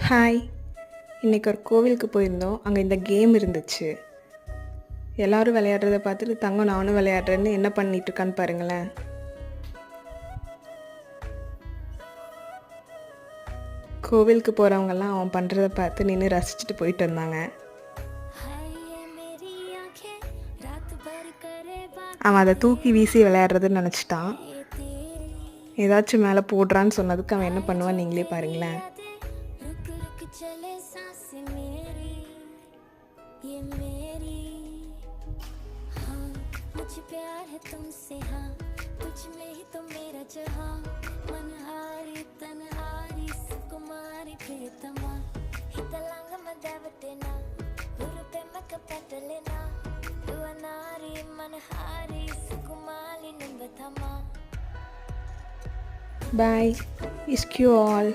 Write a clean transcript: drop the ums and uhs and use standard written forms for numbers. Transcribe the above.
Hi. இன்றைக்கி ஒரு கோவிலுக்கு போயிருந்தோம். அங்கே இந்த கேம் இருந்துச்சு. எல்லோரும் விளையாடுறத பார்த்துட்டு தங்கம் நானும் விளையாடுறேன்னு என்ன பண்ணிகிட்ருக்கான்னு பாருங்களேன். கோவிலுக்கு போகிறவங்கெல்லாம் அவன் பண்ணுறத பார்த்து நின்று ரசிச்சுட்டு போயிட்டு வந்தாங்க. அவன் அதை தூக்கி வீசி விளையாடுறதுன்னு நினச்சிட்டான். ஏதாச்சும் மேலே போடுறான்னு சொன்னதுக்கு அவன் என்ன பண்ணுவான்னு நீங்களே பாருங்களேன். चले सांसें मेरी ये मेरी हाँ मुझे प्यार है तुमसे हाँ तुझ में ही तो मेरा जहाँ मनहारी तनहारी सुकुमारी प्रियतमा हितलांग मदावतेना उरुपे मकपटलेना युवनारी मनहारी सुकुमाली निंबथमा. Bye. Wish you all.